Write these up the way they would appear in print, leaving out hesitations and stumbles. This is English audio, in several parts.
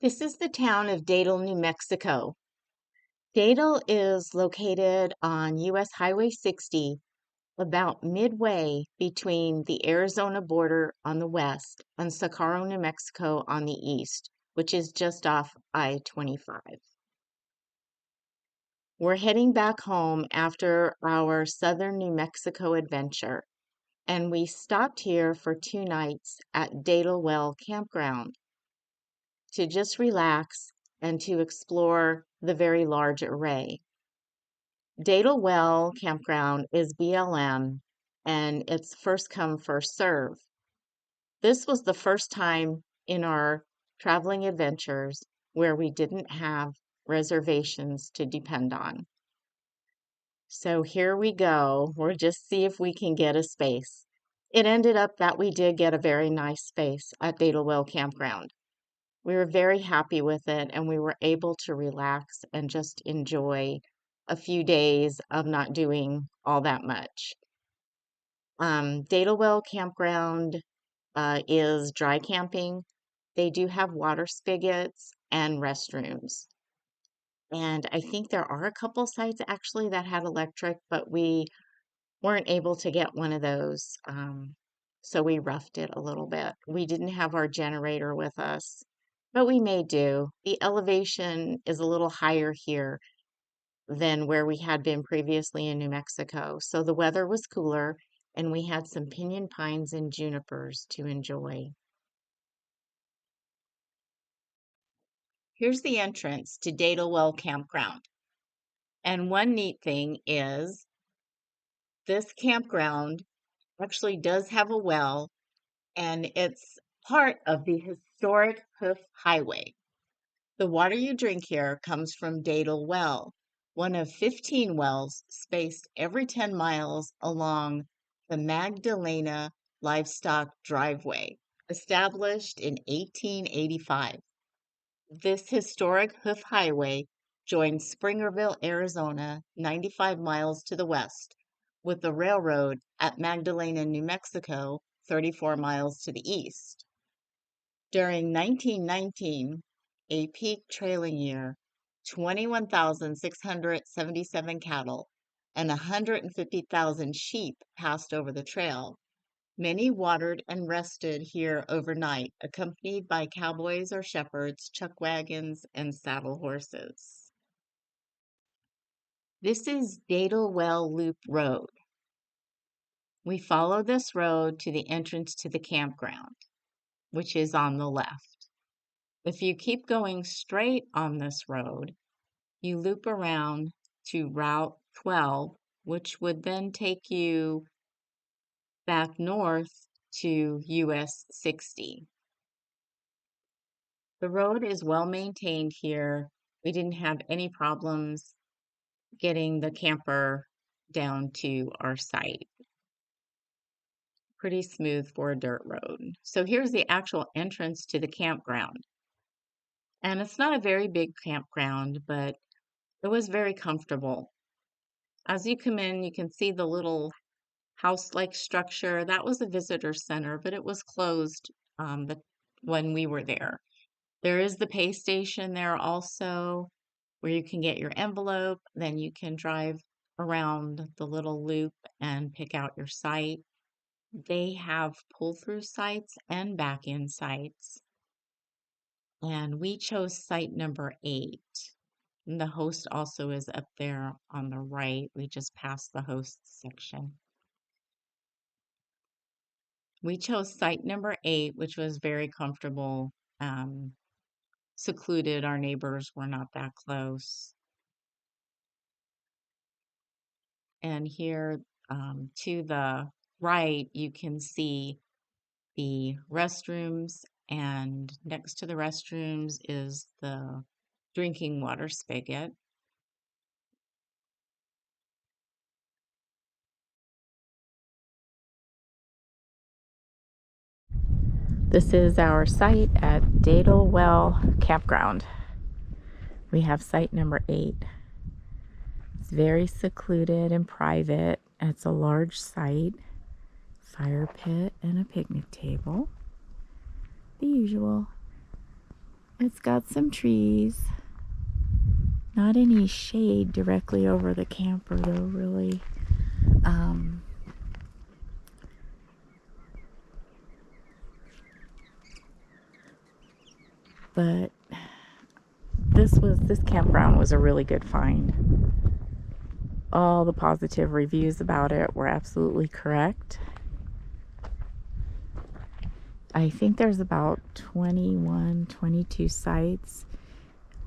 This is the town of Datil, New Mexico. Datil is located on US Highway 60, about midway between the Arizona border on the west and Socorro, New Mexico on the east, which is just off I-25. We're heading back home after our southern New Mexico adventure, and we stopped here for 2 nights at Datil Well Campground to just relax and to explore the very large array. Datil Well Campground is BLM and it's first come, first serve. This was the first time in our traveling adventures where we didn't have reservations to depend on. So here we go. We'll just see if we can get a space. It ended up that we did get a very nice space at Datil Well Campground. We were very happy with it and we were able to relax and just enjoy a few days of not doing all that much. Datil Well Campground is dry camping. They do have water spigots and restrooms. And I think there are a couple sites actually that had electric, but we weren't able to get one of those. So we roughed it a little bit. We didn't have our generator with us, but we made do. The elevation is a little higher here than where we had been previously in New Mexico. So the weather was cooler and we had some pinyon pines and junipers to enjoy. Here's the entrance to Datil Well Campground. And one neat thing is this campground actually does have a well, and it's part of the historic Hoof Highway. The water you drink here comes from Datil Well, one of 15 wells spaced every 10 miles along the Magdalena Livestock Driveway, established in 1885. This historic hoof highway joins Springerville, Arizona, 95 miles to the west, with the railroad at Magdalena, New Mexico, 34 miles to the east. During 1919, a peak trailing year, 21,677 cattle and 150,000 sheep passed over the trail. Many watered and rested here overnight, accompanied by cowboys or shepherds, chuck wagons, and saddle horses. This is Datil Well Loop Road. We follow this road to the entrance to the campground, which is on the left. If you keep going straight on this road, you loop around to Route 12, which would then take you back north to US 60. The road is well maintained here. We didn't have any problems getting the camper down to our site. Pretty smooth for a dirt road. So here's the actual entrance to the campground. And it's not a very big campground, but it was very comfortable. As you come in, you can see the little house-like structure. That was a visitor center, but it was closed when we were there. There is the pay station there also, where you can get your envelope. Then you can drive around the little loop and pick out your site. They have pull-through sites and back-in sites. And we chose site number 8. And the host also is up there on the right. We just passed the host section. We chose site number 8, which was very comfortable, secluded. Our neighbors were not that close. And here to the right, you can see the restrooms, and next to the restrooms is the drinking water spigot. This is our site at Datil Well Campground. We have site number 8. It's very secluded and private. It's a large site. Fire pit and a picnic table. The usual. It's got some trees. Not any shade directly over the camper though, really. Um, but this campground was a really good find. All the positive reviews about it were absolutely correct. I think there's about 21, 22 sites.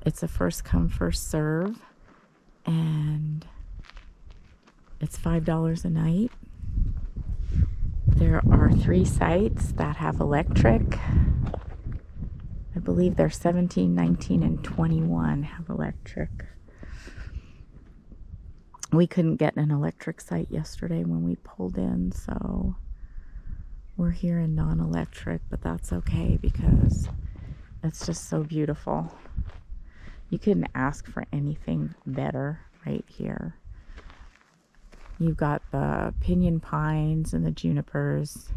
It's a first come, first serve, and it's $5 a night. There are 3 sites that have electric. I believe they're 17, 19, and 21 have electric. We couldn't get an electric site yesterday when we pulled in, so we're here in non-electric, but that's okay because it's just so beautiful. You couldn't ask for anything better right here. You've got the pinyon pines and the junipers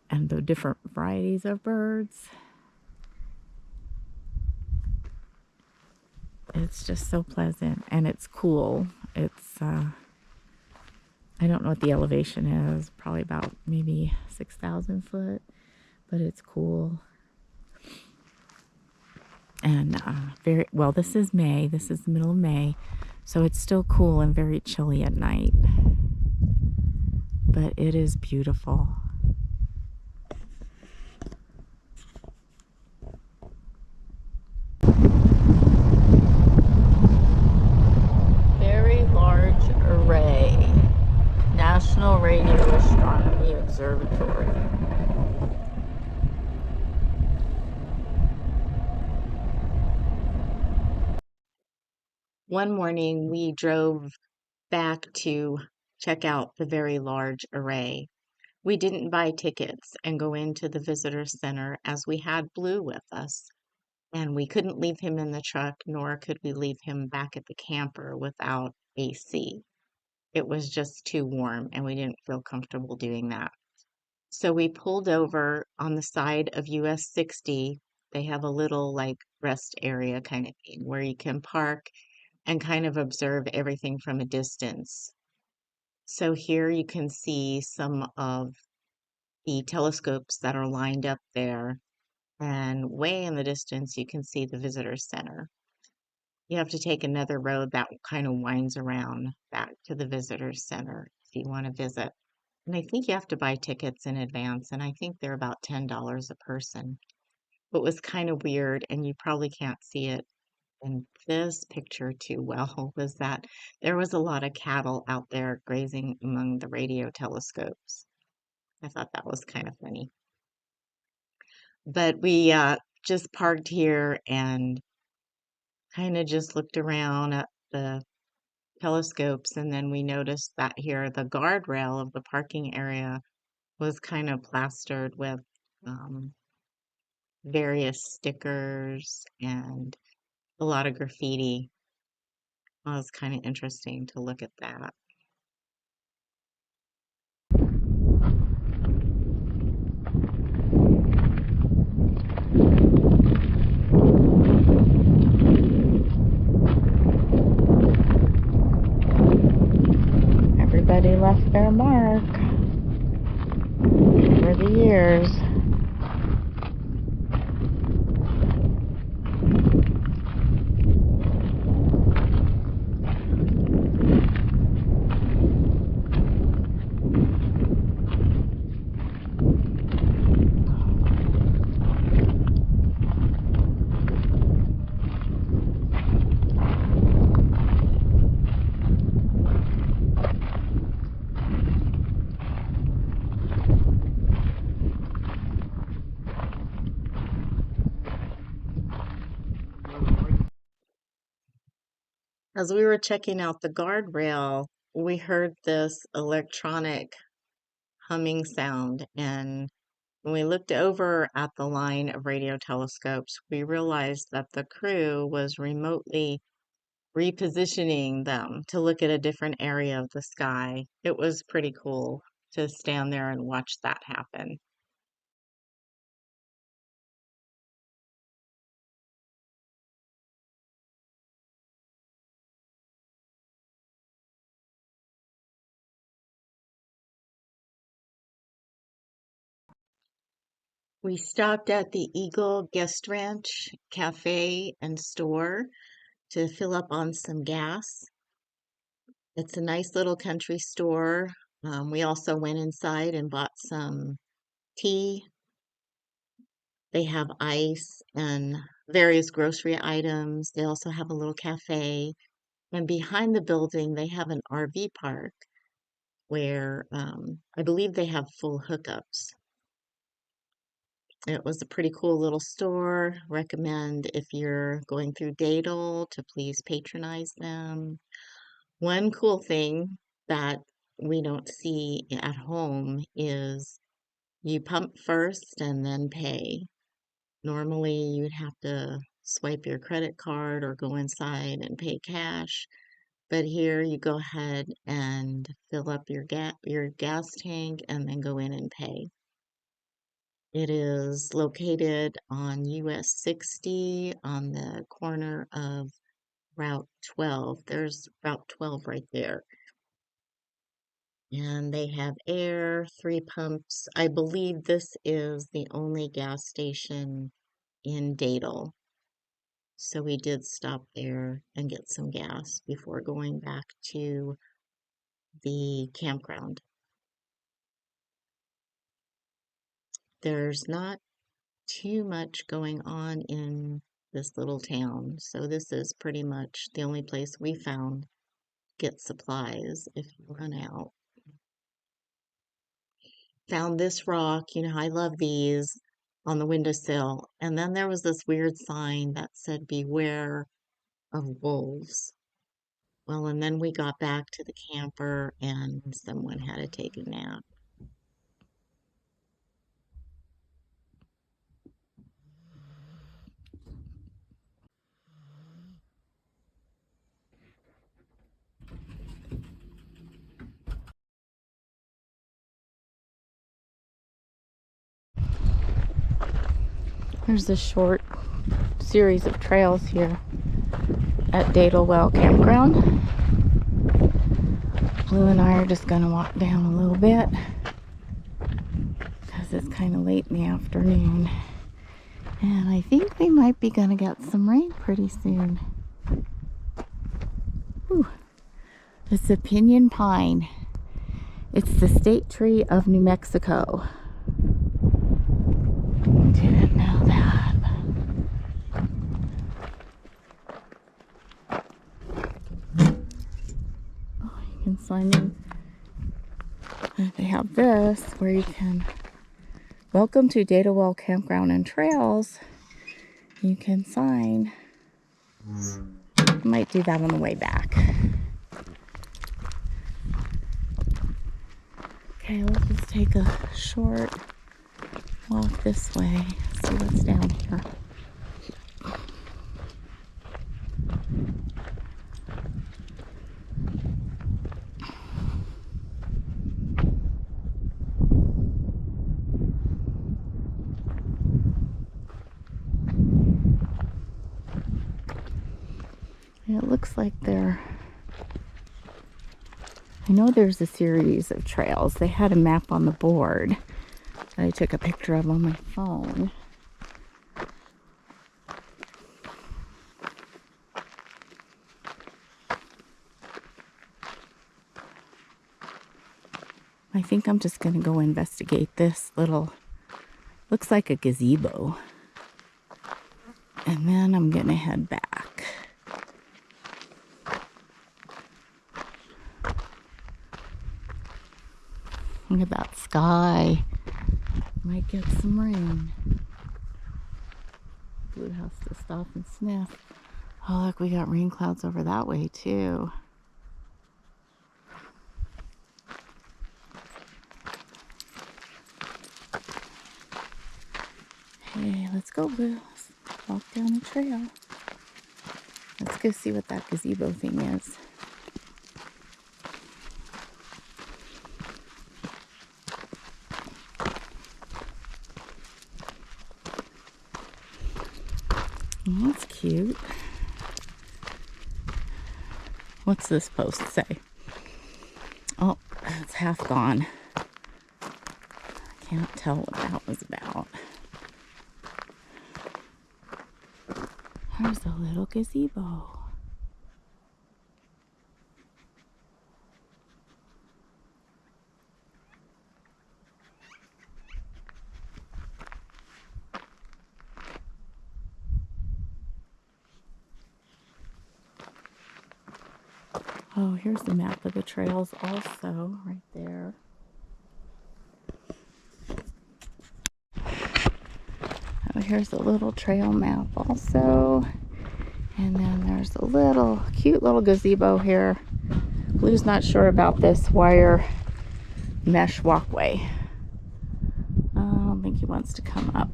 and the different varieties of birds. It's just so pleasant, and it's cool. It's I don't know what the elevation is, probably about maybe 6,000 foot, but it's cool. And very well, this is May. This is the middle of May, so it's still cool and very chilly at night. But it is beautiful. Very Large Array, National Radio Astronomy Observatory. One morning we drove back to check out the Very Large Array. We didn't buy tickets and go into the visitor center as we had Blue with us, and we couldn't leave him in the truck, nor could we leave him back at the camper without AC. It was just too warm, and we didn't feel comfortable doing that. So we pulled over on the side of US 60. They have a little like rest area kind of thing where you can park and kind of observe everything from a distance. So here you can see some of the telescopes that are lined up there, and way in the distance you can see the visitor center. You have to take another road that kind of winds around back to the visitor center if you want to visit. And I think you have to buy tickets in advance, and I think they're about $10 a person. What was kind of weird, and you probably can't see it in this picture too well, was that there was a lot of cattle out there grazing among the radio telescopes. I thought that was kind of funny. But we just parked here and kind of just looked around at the telescopes, and then we noticed that here the guardrail of the parking area was kind of plastered with um, various stickers and a lot of graffiti. It was kind of interesting to look at that. Everybody left their mark over the years. As we were checking out the guardrail, we heard this electronic humming sound, and when we looked over at the line of radio telescopes, we realized that the crew was remotely repositioning them to look at a different area of the sky. It was pretty cool to stand there and watch that happen. We stopped at the Eagle Guest Ranch Cafe and Store to fill up on some gas. It's a nice little country store. We also went inside and bought some tea. They have ice and various grocery items. They also have a little cafe. And behind the building, they have an RV park where I believe they have full hookups. It was a pretty cool little store. Recommend if you're going through Datil to please patronize them. One cool thing that we don't see at home is you pump first and then pay. Normally, you'd have to swipe your credit card or go inside and pay cash. But here you go ahead and fill up your gas tank and then go in and pay. It is located on US 60 on the corner of Route 12. There's Route 12 right there. And they have air, 3 pumps. I believe this is the only gas station in Datil. So we did stop there and get some gas before going back to the campground. There's not too much going on in this little town, so this is pretty much the only place we found to get supplies if you run out. Found this rock, I love these, on the windowsill, and then there was this weird sign that said beware of wolves. Well, and then we got back to the camper and someone had to take a nap. There's a short series of trails here at Datil Well Campground. Blue and I are just going to walk down a little bit because it's kind of late in the afternoon. And I think we might be going to get some rain pretty soon. Whew. It's a pinyon pine. It's the state tree of New Mexico. Didn't know that. Oh, you can sign in. They have this where you can, welcome to Datil Well Campground and Trails. You can sign. Might do that on the way back. Okay, let's just take a short walk this way. See what's down here. It looks like I know there's a series of trails. They had a map on the board that I took a picture of on my phone. I think I'm just going to go investigate this little, looks like a gazebo. And then I'm going to head back. Look at that sky. Might get some rain. Blue has to stop and sniff. Oh, look, we got rain clouds over that way, too. Hey, let's go, Blue. Let's walk down the trail. Let's go see what that gazebo thing is. Oh, that's cute. What's this post say? Oh, it's half gone. I can't tell what that was about. There's a little gazebo. Oh, here's the map of the trails also, right there. Oh, here's a little trail map also. And then there's a little, cute little gazebo here. Blue's not sure about this wire mesh walkway. I don't think he wants to come up.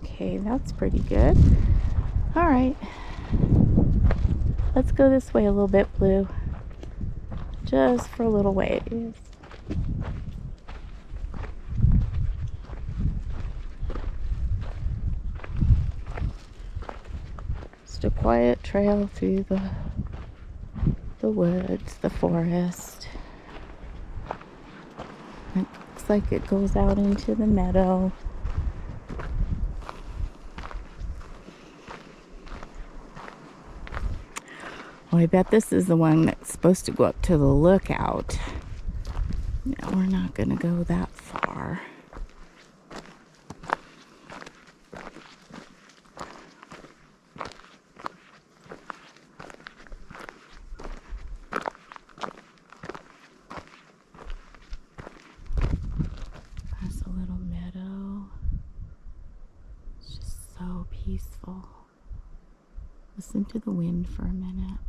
Okay, that's pretty good. All right. Let's go this way a little bit, Blue. Just for a little ways. Just a quiet trail through the woods, the forest. It looks like it goes out into the meadow. Oh, I bet this is the one that's supposed to go up to the lookout. No, we're not going to go that far. There's a little meadow. It's just so peaceful. Listen to the wind for a minute.